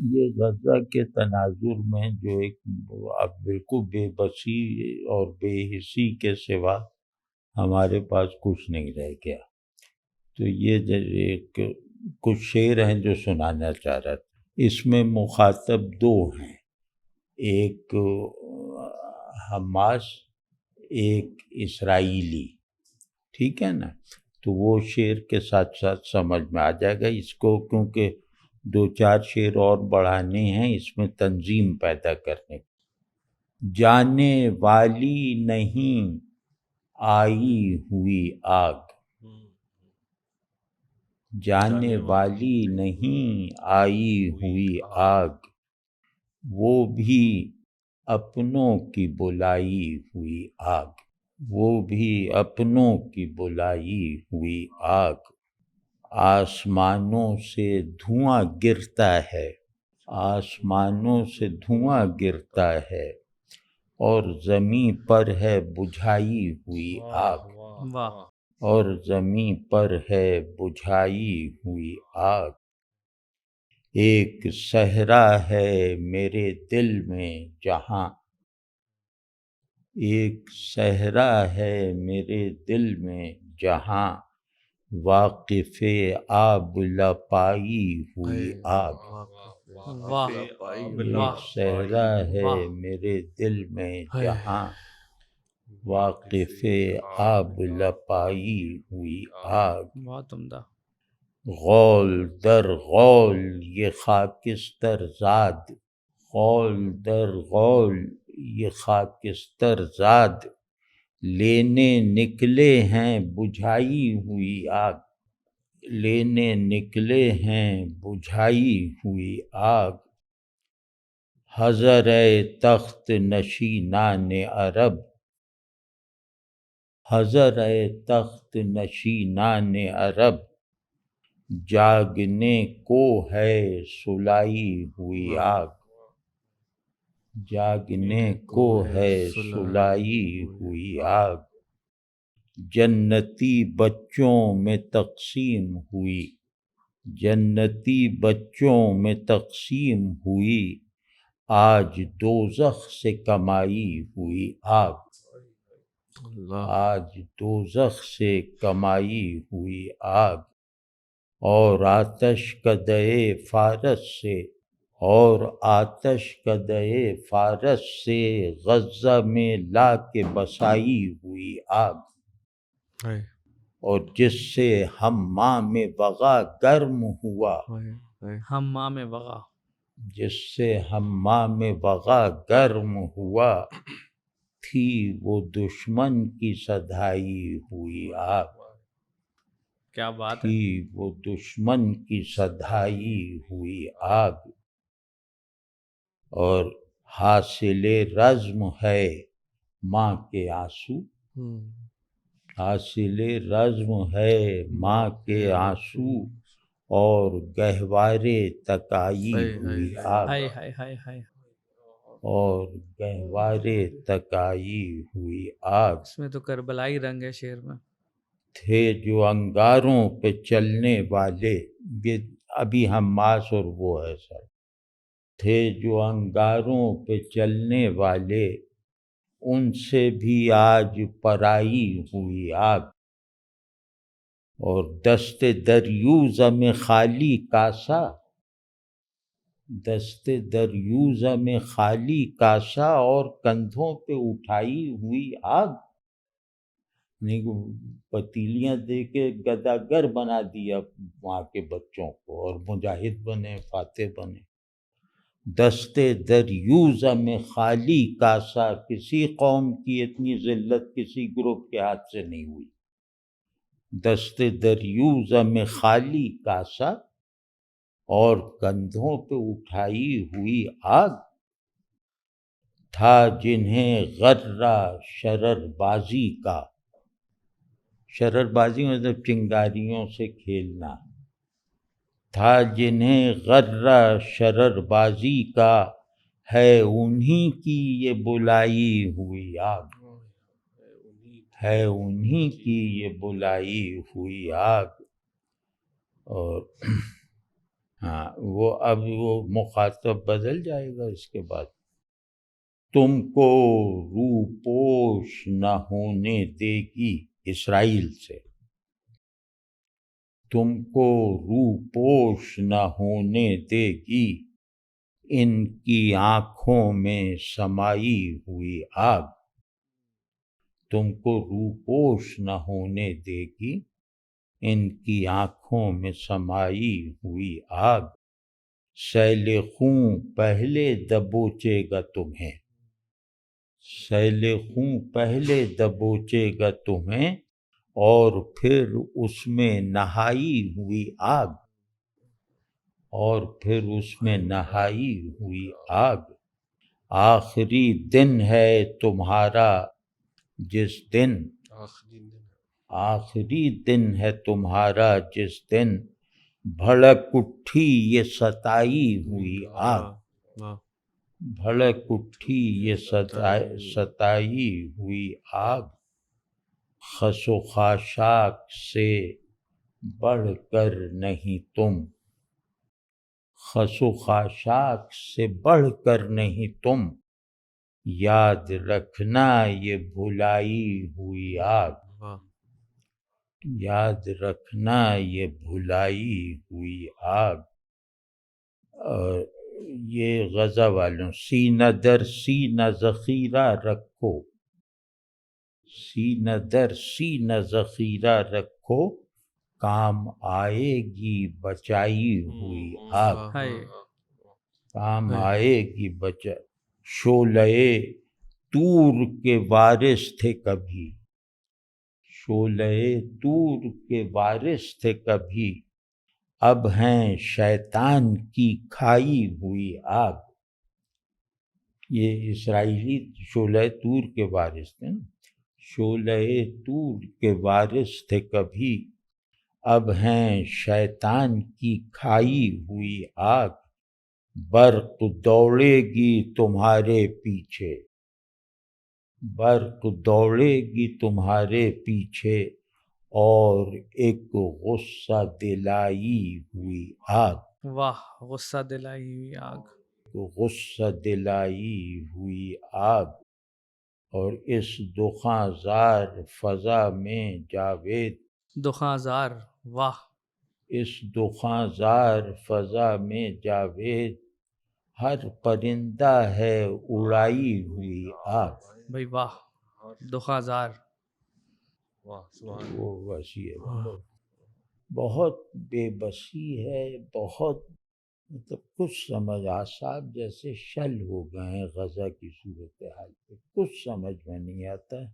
یہ غزہ کے تناظر میں جو ایک اب بالکل بے بسی اور بے حسی کے سوا ہمارے پاس کچھ نہیں رہ گیا، تو یہ ایک کچھ شعر ہیں جو سنانا چاہ رہا تھا۔ اس میں مخاطب دو ہیں، ایک حماس، ایک اسرائیلی، ٹھیک ہے نا؟ تو وہ شعر کے ساتھ ساتھ سمجھ میں آ جائے گا اس کو، کیونکہ دو چار شعر اور بڑھانے ہیں اس میں تنظیم پیدا کرنے۔ جانے والی نہیں آئی ہوئی آگ، جانے والی نہیں آئی ہوئی آگ، وہ بھی اپنوں کی بلائی ہوئی آگ، وہ بھی اپنوں کی بلائی ہوئی آگ۔ آسمانوں سے دھواں گرتا ہے، آسمانوں سے دھواں گرتا ہے، اور زمین پر ہے بجھائی ہوئی آگ، اور زمین پر ہے بجھائی ہوئی آگ۔ ایک صحرا ہے میرے دل میں جہاں، ایک صحرا ہے میرے دل میں جہاں، واقف آب لپائی ہوئی آگ۔ ایک صحرا ہے میرے دل میں جہاں، واقف آب لپائی ہوئی آگ۔ بہت عمدہ۔ غول در غول یہ خاکستر زاد، غول در غول یہ خاکستر زاد، لینے نکلے ہیں بجھائی ہوئی آگ، لینے نکلے ہیں بجھائی ہوئی آگ۔ حضر تخت نشینان عرب، حضر تخت نشینان عرب، جاگنے کو ہے سلائی ہوئی آگ، جاگنے کو ہے سلائی ہوئی آگ۔ جنتی بچوں میں تقسیم ہوئی، جنتی بچوں میں تقسیم ہوئی، آج دوزخ سے کمائی ہوئی آگ، آج دوزخ سے کمائی ہوئی آگ۔ اور آتش کدے فارس سے، اور آتش کدے فارس سے، غزہ میں لا کے بسائی ہوئی آگ، اور جس سے حمام وغا گرم ہوا، حمام وغا، جس سے حمام وغا گرم ہوا، تھی وہ دشمن کی سدھائی ہوئی آگ، کیا بات ہے، تھی وہ دشمن کی سدھائی ہوئی آگ۔ اور حاصل رزم ہے ماں کے آنسو، حاصل رزم ہے ماں کے آنسو، اور گہوارے تکائی ہوئی آگ، ہائے ہائے ہائے ہائے۔ اور گہوارے تکائی ہوئی آگ۔ اس میں تو کربلائی رنگ ہے شعر میں۔ تھے جو انگاروں پہ چلنے والے، یہ ابھی حماس اور وہ ہے سر، تھے جو انگاروں پہ چلنے والے، ان سے بھی آج پرائی ہوئی آگ، اور دست دریوزہ میں خالی کاسا، دست دریوزہ میں خالی کاسا، اور کندھوں پہ اٹھائی ہوئی آگ، پتیلیاں دے کے گداگر بنا دیا وہاں کے بچوں کو، اور مجاہد بنے، فاتح بنے۔ دست دریوزہ میں خالی کاسا، کسی قوم کی اتنی ذلت کسی گروپ کے ہاتھ سے نہیں ہوئی۔ دست دریوزہ میں خالی کاسا، اور کندھوں پہ اٹھائی ہوئی آگ، تھا جنہیں غرہ شرر بازی کا، شرر بازی مطلب چنگاریوں سے کھیلنا، تھا جنہیں غرہ شرر بازی کا، ہے انہی کی یہ بلائی ہوئی آگ، ہے انہی کی یہ بلائی ہوئی آگ۔ اور ہاں وہ اب وہ مخاطب بدل جائے گا اس کے بعد. تم کو روپوش نہ ہونے دے گی اسرائیل سے، تم کو روپوش نہ ہونے دے گی ان کی آنکھوں میں سمائی ہوئی آگ. تم کو روپوش نہ ہونے دے گی ان کی آنکھوں میں سمائی ہوئی آگ. سیل خوں پہلے دبوچے گا تمہیں، سیل خوں پہلے دبوچے گا تمہیں اور پھر اس میں نہائی ہوئی آگ، اور پھر اس میں نہائی ہوئی آگ. آخری دن ہے تمہارا جس دن، آخری دن ہے تمہارا جس دن بھڑک اٹھی یہ ستائی ہوئی آگ. بھڑک اٹھی یہ ستائی ہوئی آگ. خس و خاشاک سے بڑھ کر نہیں تم، خس و خاشاک سے بڑھ کر نہیں تم، یاد رکھنا یہ بھلائی ہوئی آگ. یاد رکھنا یہ بھلائی ہوئی آگ. اور یہ غزہ والوں، سینہ در سینہ ذخیرہ رکھو، سینہ در سینہ ذخیرہ رکھو، کام آئے گی بچائی ہوئی آگ. کام آئے گی شعلہ طور کے وارث تھے کبھی، شعلہ طور کے وارث تھے کبھی، اب ہیں شیطان کی کھائی ہوئی آگ. یہ اسرائیلی شعلہ طور کے وارث تھے نا، شعلہ طور کے وارث تھے کبھی، اب ہیں شیطان کی کھائی ہوئی آگ. برق دوڑے گی تمہارے پیچھے، برق دوڑے گی تمہارے پیچھے اور ایک غصہ دلائی ہوئی آگ. واہ، غصہ دلائی ہوئی آگ. غصہ دلائی ہوئی آگ. اور اس دخاں زار فضا میں جاوید، دخاں زار، واہ. اس دخاں زار فضا میں جاوید، ہر پرندہ ہے اڑائی ہوئی آگ. بھائی واہ، دخاں زار. وہ وسیع ہے، بہت بے بسی ہے، بہت مطلب کچھ سمجھ اعصاب جیسے شل ہو گئے ہیں غزہ کی صورتحال پہ، کچھ سمجھ میں نہیں آتا ہے.